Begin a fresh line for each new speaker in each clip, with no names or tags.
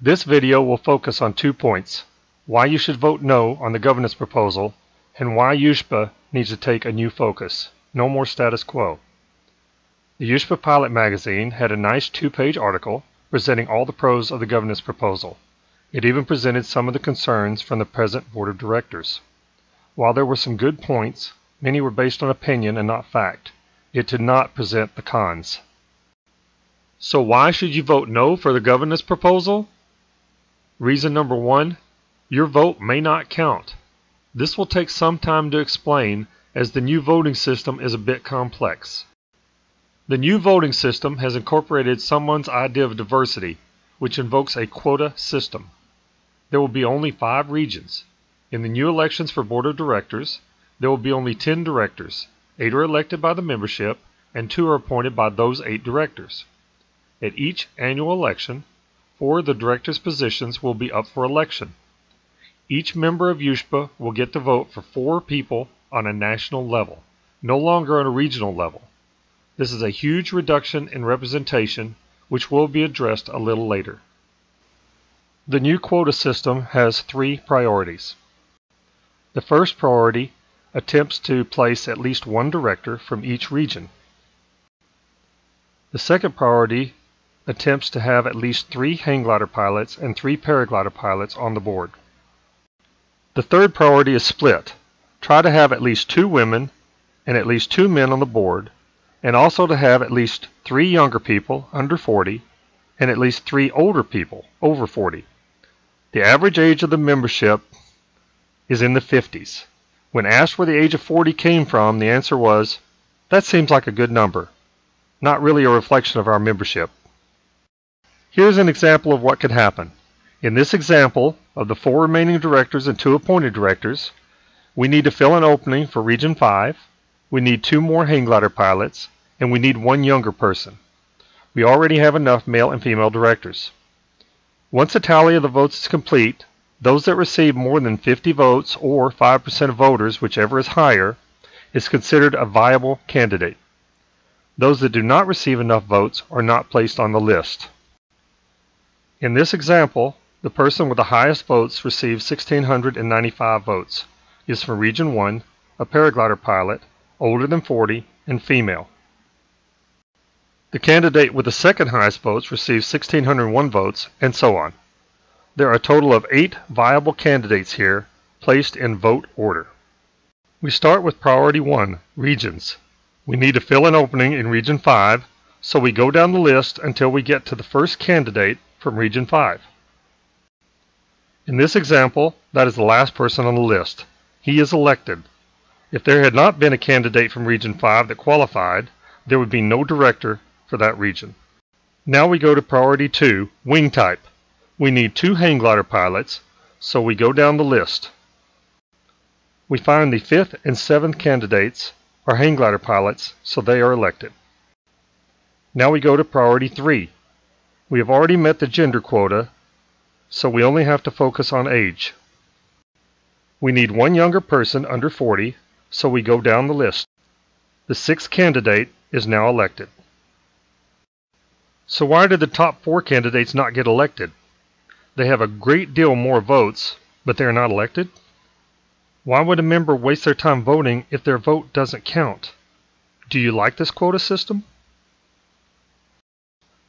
This video will focus on 2 points: why you should vote no on the governance proposal, and why USHPA needs to take a new focus. No more status quo. The USHPA Pilot magazine had a nice 2-page article presenting all the pros of the governance proposal. It even presented some of the concerns from the present board of directors. While there were some good points, many were based on opinion and not fact. It did not present the cons. So why should you vote no for the governance proposal? Reason number 1, your vote may not count. This will take some time to explain, as the new voting system is a bit complex. The new voting system has incorporated someone's idea of diversity, which invokes a quota system. There will be only 5 regions. In the new elections for board of directors, there will be only 10 directors. 8 are elected by the membership, and 2 are appointed by those 8 directors. At each annual election, 4 of the directors' positions will be up for election. Each member of USHPA will get to vote for 4 people on a national level, no longer on a regional level. This is a huge reduction in representation, which will be addressed a little later. The new quota system has 3 priorities. The first priority attempts to place at least 1 director from each region. The second priority attempts to have at least 3 hang glider pilots and 3 paraglider pilots on the board. The third priority is split. Try to have at least 2 women and at least 2 men on the board, and also to have at least 3 younger people under 40 and at least 3 older people over 40. The average age of the membership is in the 50s. When asked where the age of 40 came from, the answer was, "That seems like a good number. Not really a reflection of our membership." Here's an example of what could happen. In this example, of the 4 remaining directors and 2 appointed directors, we need to fill an opening for Region 5, we need 2 more hang glider pilots, and we need 1 younger person. We already have enough male and female directors. Once a tally of the votes is complete, those that receive more than 50 votes or 5% of voters, whichever is higher, is considered a viable candidate. Those that do not receive enough votes are not placed on the list. In this example, the person with the highest votes receives 1,695 votes, is from Region 1, a paraglider pilot, older than 40, and female. The candidate with the second highest votes receives 1,601 votes, and so on. There are a total of 8 viable candidates here, placed in vote order. We start with priority 1, regions. We need to fill an opening in Region 5, so we go down the list until we get to the first candidate from Region 5. In this example, that is the last person on the list. He is elected. If there had not been a candidate from Region 5 that qualified, there would be no director for that region. Now we go to priority 2, wing type. We need 2 hang glider pilots, so we go down the list. We find the 5th and 7th candidates are hang glider pilots, so they are elected. Now we go to priority 3. We have already met the gender quota, so we only have to focus on age. We need 1 younger person under 40, so we go down the list. The 6th candidate is now elected. So why did the top 4 candidates not get elected? They have a great deal more votes, but they are not elected? Why would a member waste their time voting if their vote doesn't count? Do you like this quota system?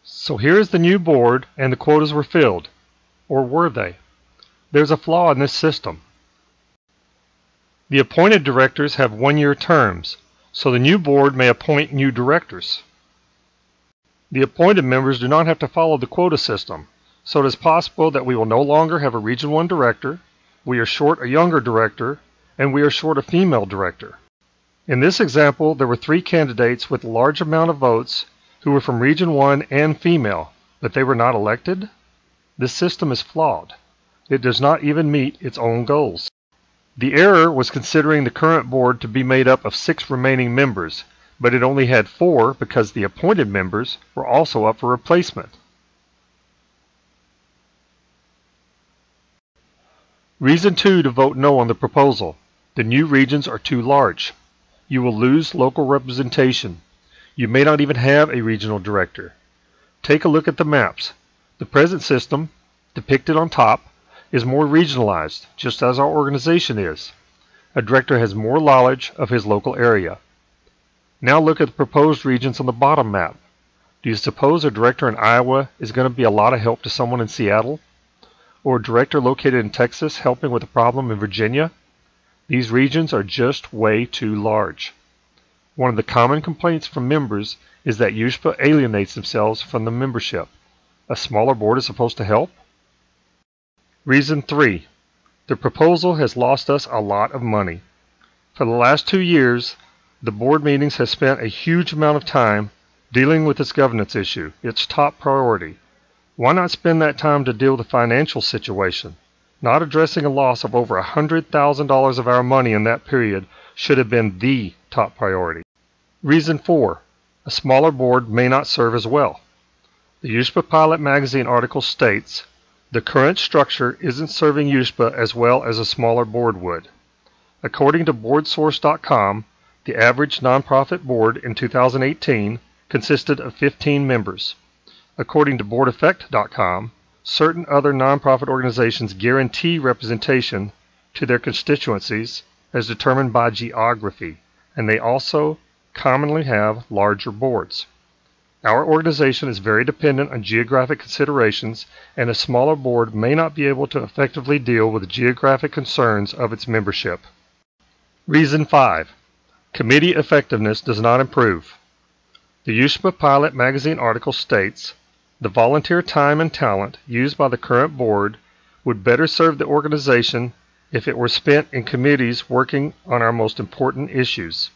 So here is the new board, and the quotas were filled. Or were they? There's a flaw in this system. The appointed directors have 1-year terms, so the new board may appoint new directors. The appointed members do not have to follow the quota system, so it is possible that we will no longer have a Region 1 director, we are short a younger director, and we are short a female director. In this example, there were 3 candidates with a large amount of votes who were from Region 1 and female, but they were not elected? This system is flawed. It does not even meet its own goals. The error was considering the current board to be made up of 6 remaining members, but it only had 4 because the appointed members were also up for replacement. Reason 2 to vote no on the proposal. The new regions are too large. You will lose local representation. You may not even have a regional director. Take a look at the maps. The present system depicted on top, is more regionalized, just as our organization is. A director has more knowledge of his local area. Now look at the proposed regions on the bottom map. Do you suppose a director in Iowa is going to be a lot of help to someone in Seattle? Or a director located in Texas helping with a problem in Virginia? These regions are just way too large. One of the common complaints from members is that USHPA alienates themselves from the membership. A smaller board is supposed to help? Reason 3. The proposal has lost us a lot of money. For the last 2 years, the board meetings have spent a huge amount of time dealing with this governance issue, its top priority. Why not spend that time to deal with the financial situation? Not addressing a loss of over $100,000 of our money in that period should have been the top priority. Reason 4. A smaller board may not serve as well. The USHPA Pilot Magazine article states, the current structure isn't serving USHPA as well as a smaller board would. According to boardsource.com, the average nonprofit board in 2018 consisted of 15 members. According to boardeffect.com, certain other nonprofit organizations guarantee representation to their constituencies as determined by geography, and they also commonly have larger boards. Our organization is very dependent on geographic considerations, and a smaller board may not be able to effectively deal with the geographic concerns of its membership. Reason 5. Committee effectiveness does not improve. The USHPA Pilot Magazine article states, the volunteer time and talent used by the current board would better serve the organization if it were spent in committees working on our most important issues.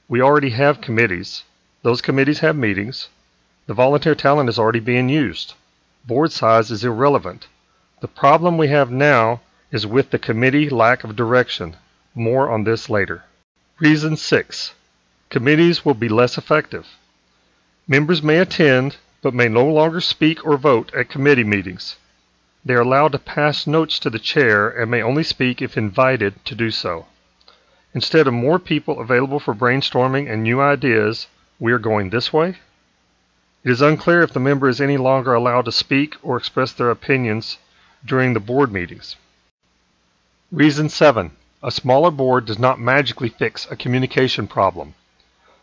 We already have committees. Those committees have meetings. The volunteer talent is already being used. Board size is irrelevant. The problem we have now is with the committee lack of direction. More on this later. Reason 6. Committees will be less effective. Members may attend, but may no longer speak or vote at committee meetings. They are allowed to pass notes to the chair and may only speak if invited to do so. Instead of more people available for brainstorming and new ideas, we are going this way? It is unclear if the member is any longer allowed to speak or express their opinions during the board meetings. Reason 7. A smaller board does not magically fix a communication problem.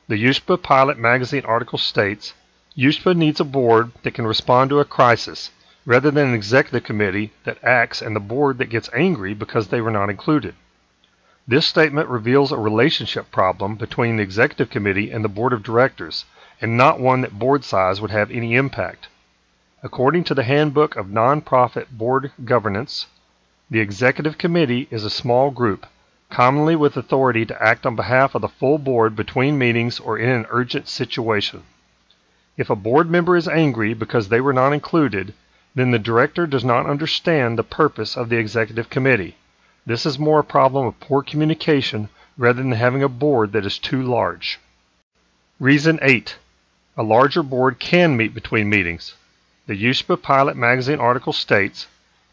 The USHPA Pilot Magazine article states, USHPA needs a board that can respond to a crisis, rather than an executive committee that acts and the board that gets angry because they were not included. This statement reveals a relationship problem between the executive committee and the board of directors, and not one that board size would have any impact. According to the Handbook of Nonprofit Board Governance, the executive committee is a small group, commonly with authority to act on behalf of the full board between meetings or in an urgent situation. If a board member is angry because they were not included, then the director does not understand the purpose of the executive committee. This is more a problem of poor communication rather than having a board that is too large. Reason 8. A larger board can meet between meetings. The USHPA Pilot Magazine article states,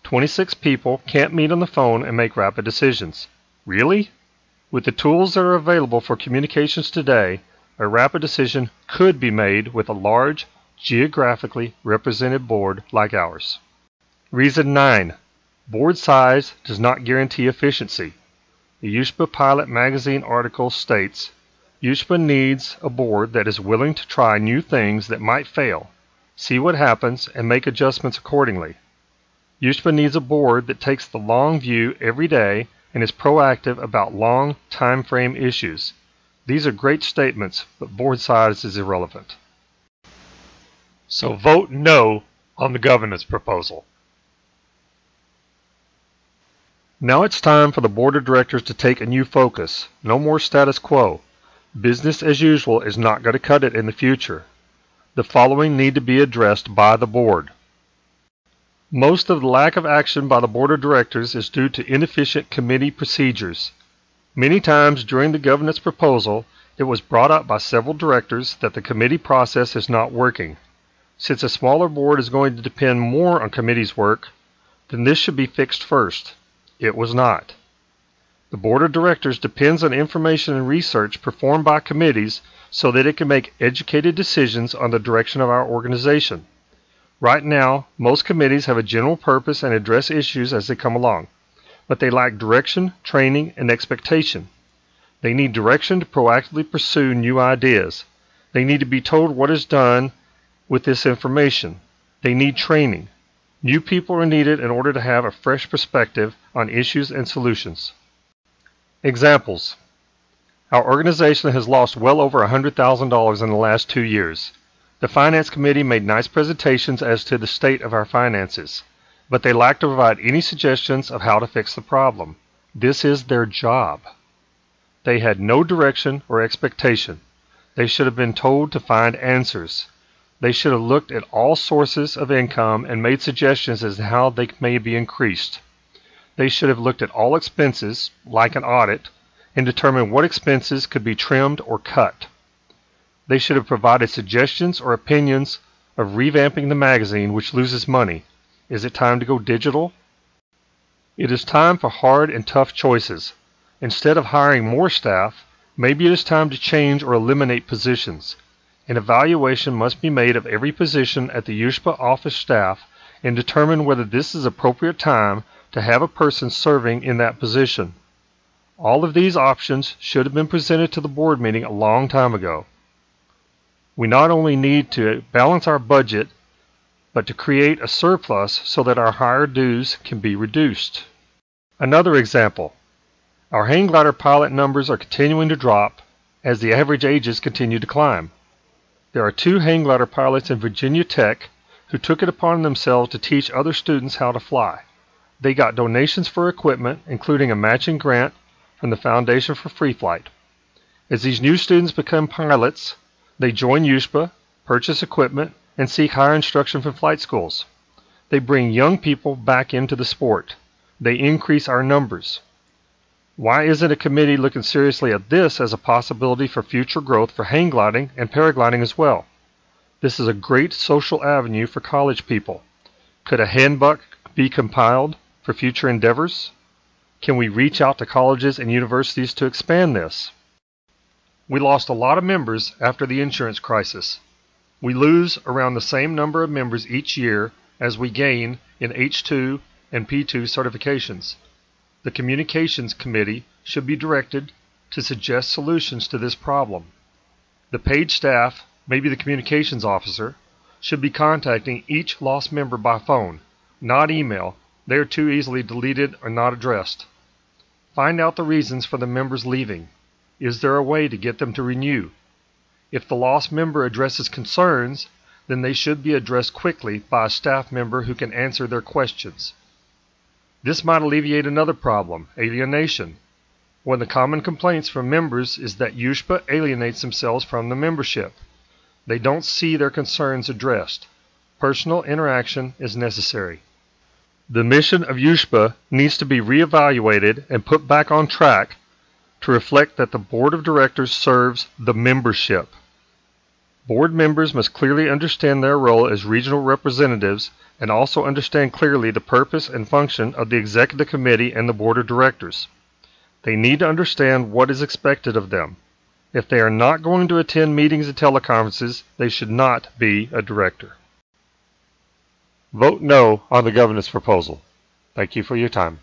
26 people can't meet on the phone and make rapid decisions. Really? With the tools that are available for communications today, a rapid decision could be made with a large, geographically represented board like ours. Reason 9. Board size does not guarantee efficiency. The USHPA Pilot Magazine article states, USHPA needs a board that is willing to try new things that might fail, see what happens, and make adjustments accordingly. USHPA needs a board that takes the long view every day and is proactive about long time frame issues. These are great statements, but board size is irrelevant. So vote no on the governance proposal. Now it's time for the board of directors to take a new focus. No more status quo. Business as usual is not going to cut it in the future. The following need to be addressed by the board. Most of the lack of action by the board of directors is due to inefficient committee procedures. Many times during the governance proposal, it was brought up by several directors that the committee process is not working. Since a smaller board is going to depend more on committee's work, then this should be fixed first. It was not. The board of directors depends on information and research performed by committees so that it can make educated decisions on the direction of our organization. Right now, most committees have a general purpose and address issues as they come along, but they lack direction, training, and expectation. They need direction to proactively pursue new ideas. They need to be told what is done with this information. They need training. New people are needed in order to have a fresh perspective on issues and solutions. Examples. Our organization has lost well over $100,000 in the last 2 years. The Finance Committee made nice presentations as to the state of our finances, but they lack to provide any suggestions of how to fix the problem. This is their job. They had no direction or expectation. They should have been told to find answers. They should have looked at all sources of income and made suggestions as to how they may be increased. They should have looked at all expenses, like an audit, and determined what expenses could be trimmed or cut. They should have provided suggestions or opinions of revamping the magazine, which loses money. Is it time to go digital? It is time for hard and tough choices. Instead of hiring more staff, maybe it is time to change or eliminate positions. An evaluation must be made of every position at the USHPA office staff and determine whether this is appropriate time to have a person serving in that position. All of these options should have been presented to the board meeting a long time ago. We not only need to balance our budget, but to create a surplus so that our higher dues can be reduced. Another example. Our hang glider pilot numbers are continuing to drop as the average ages continue to climb. There are 2 hang glider pilots in Virginia Tech who took it upon themselves to teach other students how to fly. They got donations for equipment, including a matching grant from the Foundation for Free Flight. As these new students become pilots, they join USHPA, purchase equipment, and seek higher instruction from flight schools. They bring young people back into the sport. They increase our numbers. Why isn't a committee looking seriously at this as a possibility for future growth for hang gliding and paragliding as well? This is a great social avenue for college people. Could a handbook be compiled for future endeavors? Can we reach out to colleges and universities to expand this? We lost a lot of members after the insurance crisis. We lose around the same number of members each year as we gain in H2 and P2 certifications. The Communications Committee should be directed to suggest solutions to this problem. The paid staff, maybe the communications officer, should be contacting each lost member by phone, not email. They are too easily deleted or not addressed. Find out the reasons for the members leaving. Is there a way to get them to renew? If the lost member addresses concerns, then they should be addressed quickly by a staff member who can answer their questions. This might alleviate another problem, alienation. One of the common complaints from members is that USHPA alienates themselves from the membership. They don't see their concerns addressed. Personal interaction is necessary. The mission of USHPA needs to be reevaluated and put back on track to reflect that the board of directors serves the membership. Board members must clearly understand their role as regional representatives and also understand clearly the purpose and function of the executive committee and the board of directors. They need to understand what is expected of them. If they are not going to attend meetings and teleconferences, they should not be a director. Vote no on the governance proposal. Thank you for your time.